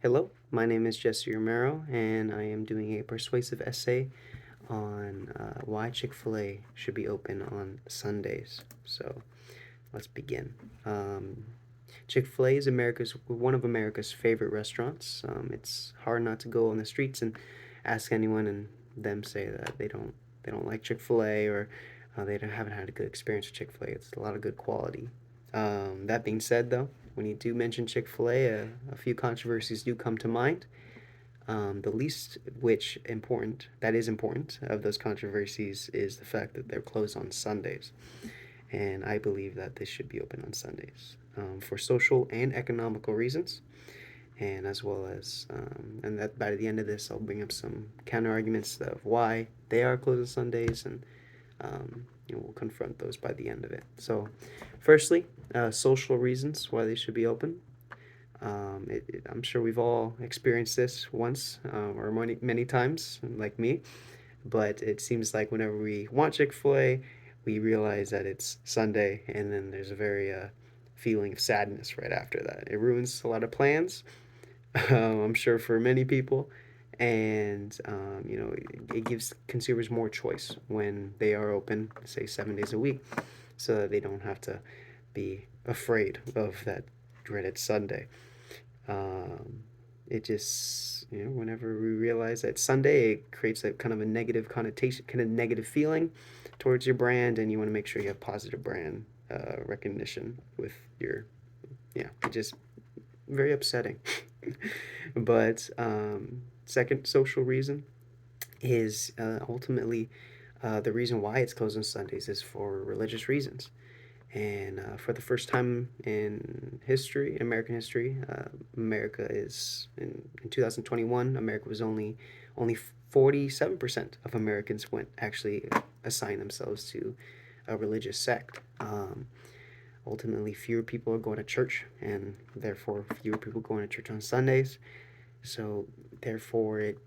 Hello, my name is Jesse Romero, and I am doing a persuasive essay on why Chick fil A should be open on Sundays. So let's begin. Um, Chick fil A is one of America's favorite restaurants. It's hard not to go on the streets and ask anyone, and them say that they don't like Chick fil A or haven't had a good experience with Chick fil A. It's a lot of good quality. That being said, though, when you do mention Chick fil a few controversies do come to mind. The least which important that is important of those controversies is the fact that they're closed on Sundays, and I believe that this should be open on Sundays for social and economical reasons, and as well as and that by the end of this, I'll bring up some counter arguments of why they are closed on Sundays, and we'll confront those by the end of it. So, firstly, social reasons why they should be open. I'm sure we've all experienced this once or many times, like me. But it seems like whenever we want Chick Fil A, we realize that it's Sunday, and then there's a very feeling of sadness right after that. It ruins a lot of plans. I'm sure for many people, and it gives consumers more choice when they are open, say 7 days a week, so that they don't have to be afraid of that dreaded Sunday. Um, it just, whenever we realize that Sunday, it creates a kind of a negative connotation, kind of negative feeling towards your brand, and you want to make sure you have positive brand recognition with your, yeah, it just very upsetting. But second social reason is ultimately the reason why it's closed on Sundays is for religious reasons. And for the first time in history, in American history, America is in 2021. America was only 47% of Americans went actually assign themselves to a religious sect. Ultimately, fewer people are going to church, and therefore fewer people going to church on Sundays. So therefore, it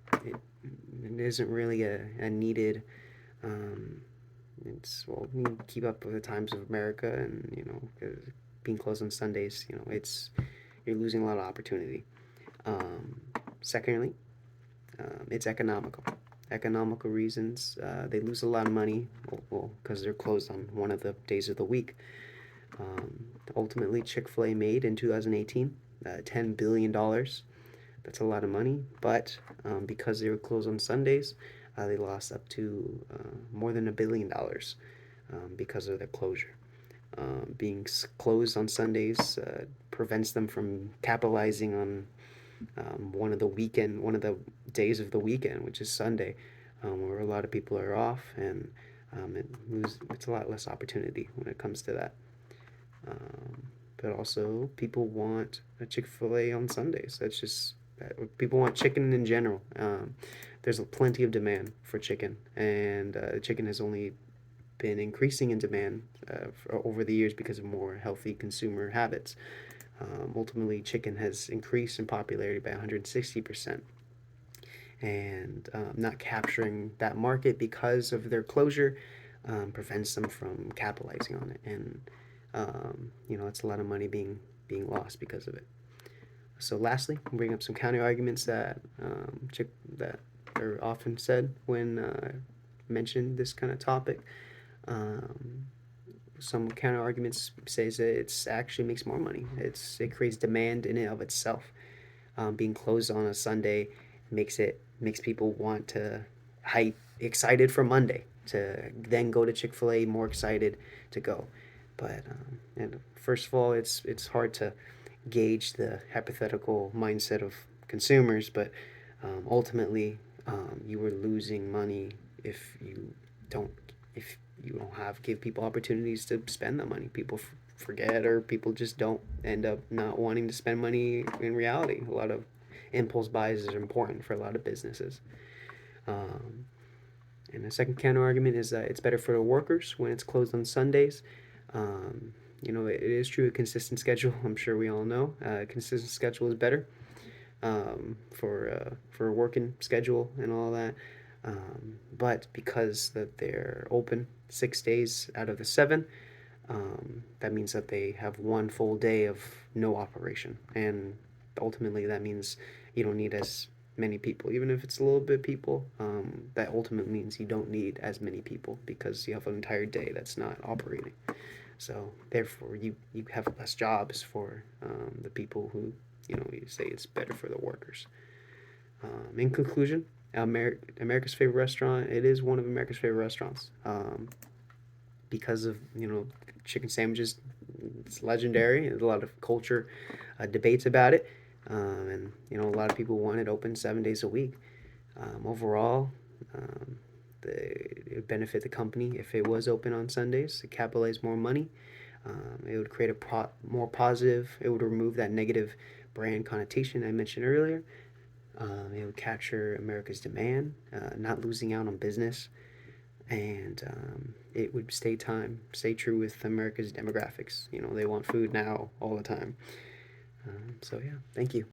isn't really a needed um, we keep up with the times of America, and being closed on Sundays, it's you're losing a lot of opportunity. Um, Secondly, it's economical. Economical reasons, they lose a lot of money, well, because they're closed on one of the days of the week. Ultimately, Chick Fil A made in 2018 $10 billion. That's a lot of money, but because they were closed on Sundays, they lost up to more than $1 billion because of their closure. Being closed on Sundays prevents them from capitalizing on one of the days of the weekend, which is Sunday, where a lot of people are off, and it's a lot less opportunity when it comes to that. Um, but also, people want a Chick Fil A on Sundays. That's just people want chicken in general. There's plenty of demand for chicken, and chicken has only been increasing in demand over the years because of more healthy consumer habits. Ultimately, chicken has increased in popularity by 160%. And not capturing that market because of their closure prevents them from capitalizing on it. And, it's a lot of money being lost because of it. So, lastly, I'll bring up some counter arguments that are often said when mentioned this kind of topic. Um, some counter arguments says that it's actually makes more money. It creates demand in and of itself. Being closed on a Sunday makes people want to hype excited for Monday to then go to Chick Fil A more excited to go. But and first of all, it's hard to gauge the hypothetical mindset of consumers, but ultimately, you are losing money if you don't if you don't have give people opportunities to spend the money. People forget, or people just don't end up not wanting to spend money in reality. A lot of impulse buys is important for a lot of businesses. Um, and the second counter argument is that it's better for the workers when it's closed on Sundays. It is true a consistent schedule. I'm sure we all know a consistent schedule is better for a working schedule and all that. But because that they're open 6 days out of the 7, that means that they have one full day of no operation, and ultimately that means you don't need as many people, even if it's a little bit people. That ultimately means you don't need as many people because you have an entire day that's not operating. So therefore, you have less jobs for the people who you say it's better for the workers. In conclusion, America's favorite restaurant. It is one of America's favorite restaurants because of chicken sandwiches. It's legendary. There's a lot of culture debates about it, and a lot of people want it open 7 days a week. Overall, it would benefit the company if it was open on Sundays to capitalize more money. It would create a more positive. It would remove that negative brand connotation I mentioned earlier. It would capture America's demand, not losing out on business, and it would stay true with America's demographics. They want food now all the time. So yeah, thank you.